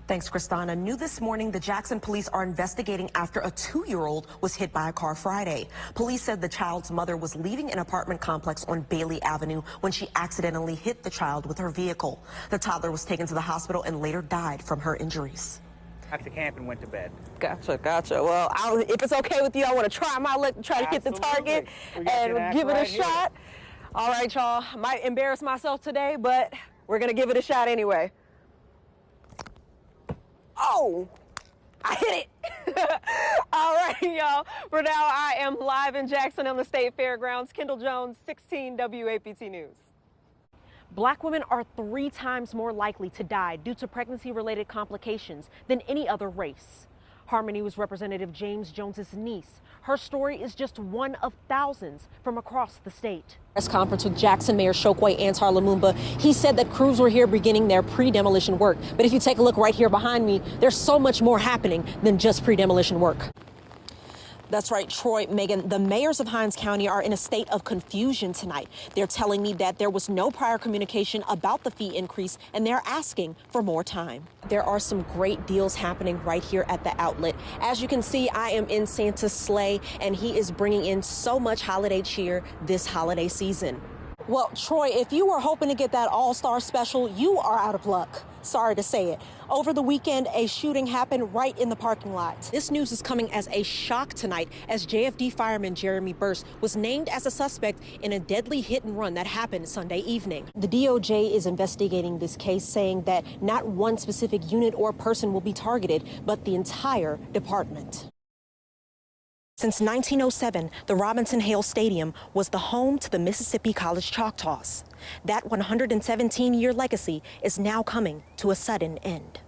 Thanks, Kristana. New this morning, the Jackson police are investigating after a 2-year-old was hit by a car Friday. Police said the child's mother was leaving an apartment complex on Bailey Avenue when she accidentally hit the child with her vehicle. The toddler was taken to the hospital and later died from her injuries. Back to camp and went to bed. Gotcha. Well, if it's okay with you, I want to try my luck to try to hit the target and give it a shot. All right, y'all. Might embarrass myself today, but we're going to give it a shot anyway. Oh, I hit it. All right, y'all. For now, I am live in Jackson on the State Fairgrounds. Kyndall Jones, 16 WAPT News. Black women are 3 times more likely to die due to pregnancy-related complications than any other race. Harmony was Representative James Jones's niece. Her story is just one of thousands from across the state. Press conference with Jackson Mayor Chokwe Antar Lumumba. He said that crews were here beginning their pre-demolition work. But if you take a look right here behind me, there's so much more happening than just pre-demolition work. That's right, Troy, Megan. The mayors of Hinds County are in a state of confusion tonight. They're telling me that there was no prior communication about the fee increase, and they're asking for more time. There are some great deals happening right here at the outlet. As you can see, I am in Santa's sleigh, and he is bringing in so much holiday cheer this holiday season. Well, Troy, if you were hoping to get that all-star special, you are out of luck. Sorry to say it. Over the weekend, a shooting happened right in the parking lot. This news is coming as a shock tonight as JFD fireman Jeremy Burst was named as a suspect in a deadly hit and run that happened Sunday evening. The DOJ is investigating this case, saying that not one specific unit or person will be targeted, but the entire department. Since 1907, the Robinson Hale Stadium was the home to the Mississippi College Choctaws. That 117-year legacy is now coming to a sudden end.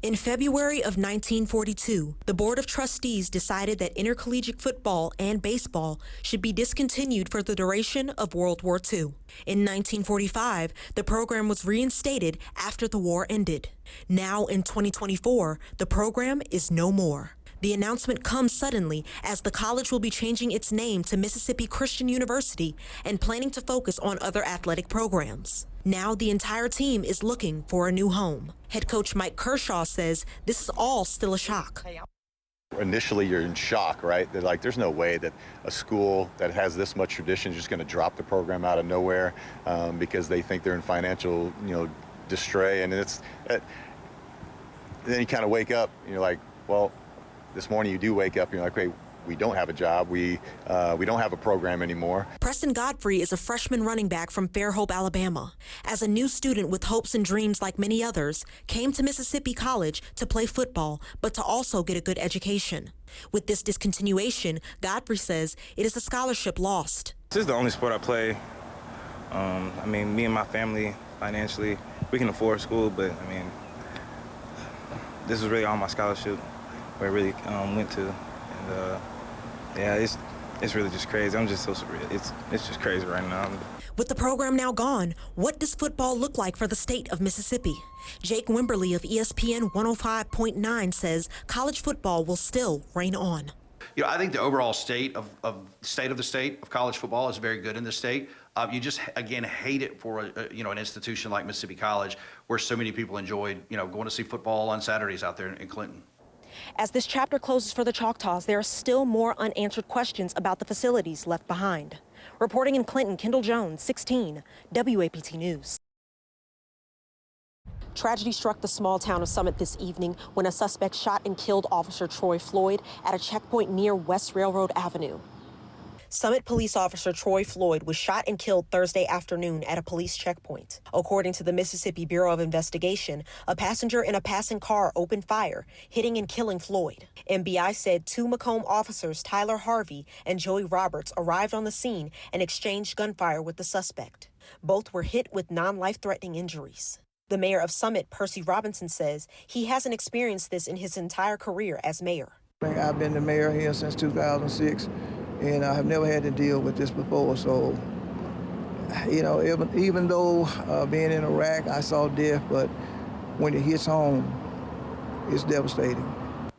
In February of 1942, the Board of Trustees decided that intercollegiate football and baseball should be discontinued for the duration of World War II. In 1945, the program was reinstated after the war ended. Now in 2024, the program is no more. The announcement comes suddenly as the college will be changing its name to Mississippi Christian University and planning to focus on other athletic programs. Now the entire team is looking for a new home. Head coach Mike Kershaw says this is all still a shock. Initially, you're in shock, right? They're like, there's no way that a school that has this much tradition is just going to drop the program out of nowhere because they think they're in financial, distress. And then you kind of wake up and you're like, well, this morning you do wake up and you're like, hey, we don't have a job. We don't have a program anymore. Preston Godfrey is a freshman running back from Fairhope, Alabama. As a new student with hopes and dreams like many others, came to Mississippi College to play football, but to also get a good education. With this discontinuation, Godfrey says it is a scholarship lost. This is the only sport I play. Me and my family, financially, we can afford school, but this is really all my scholarship where it really went to. And it's really just crazy. I'm just so surreal. It's just crazy right now. With the program now gone, what does football look like for the state of Mississippi? Jake Wimberly of ESPN 105.9 says college football will still reign on. I think the overall state of the state of college football is very good in the state. You just, again, hate it for an institution like Mississippi College, where so many people enjoyed, going to see football on Saturdays out there in Clinton. As this chapter closes for the Choctaws, there are still more unanswered questions about the facilities left behind. Reporting in Clinton, Kyndall Jones, 16 WAPT News. Tragedy struck the small town of Summit this evening when a suspect shot and killed Officer Troy Floyd at a checkpoint near West Railroad Avenue. Summit police officer Troy Floyd was shot and killed Thursday afternoon at a police checkpoint. According to the Mississippi Bureau of Investigation, a passenger in a passing car opened fire, hitting and killing Floyd. MBI said 2 Macomb officers, Tyler Harvey and Joey Roberts, arrived on the scene and exchanged gunfire with the suspect. Both were hit with non-life-threatening injuries. The mayor of Summit, Percy Robinson, says he hasn't experienced this in his entire career as mayor. I've been the mayor here since 2006. And I have never had to deal with this before. So, even though being in Iraq, I saw death, but when it hits home, it's devastating.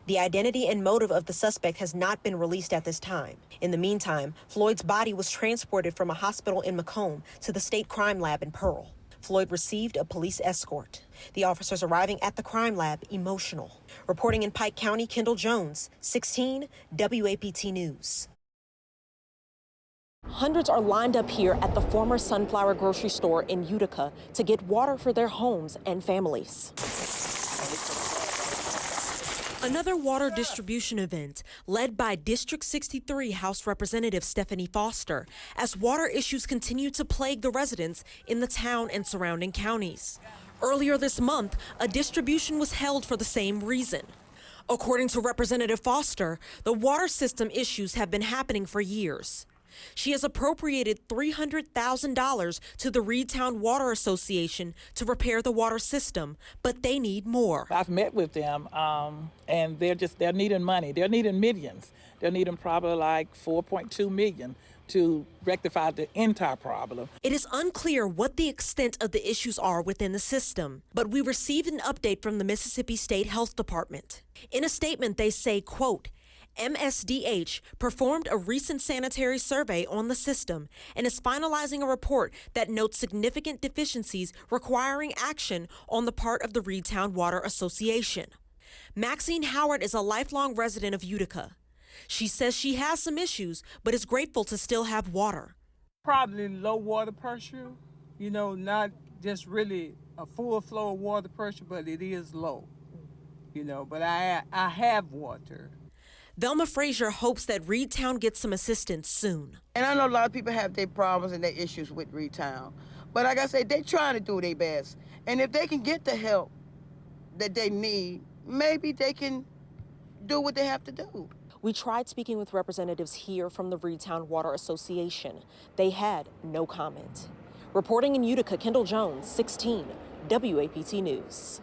The identity and motive of the suspect has not been released at this time. In the meantime, Floyd's body was transported from a hospital in Macomb to the state crime lab in Pearl. Floyd received a police escort. The officers arriving at the crime lab emotional. Reporting in Pike County, Kyndall Jones, 16 WAPT News. Hundreds are lined up here at the former Sunflower grocery store in Utica to get water for their homes and families. Another water distribution event led by District 63 House Representative Stephanie Foster as water issues continue to plague the residents in the town and surrounding counties. Earlier this month, a distribution was held for the same reason. According to Representative Foster, the water system issues have been happening for years. She has appropriated $300,000 to the Reedtown Water Association to repair the water system, but they need more. I've met with them, and they're needing money. They're needing millions. They're needing probably like $4.2 million to rectify the entire problem. It is unclear what the extent of the issues are within the system, but we received an update from the Mississippi State Health Department. In a statement, they say, quote, MSDH performed a recent sanitary survey on the system and is finalizing a report that notes significant deficiencies requiring action on the part of the Reedtown Water Association. Maxine Howard is a lifelong resident of Utica. She says she has some issues, but is grateful to still have water. Probably low water pressure, not just really a full flow of water pressure, but it is low, but I have water. Velma Frazier hopes that Reedtown gets some assistance soon. And I know a lot of people have their problems and their issues with Reedtown. But like I said, they're trying to do their best. And if they can get the help that they need, maybe they can do what they have to do. We tried speaking with representatives here from the Reedtown Water Association. They had no comment. Reporting in Utica, Kyndall Jones, 16 WAPT News.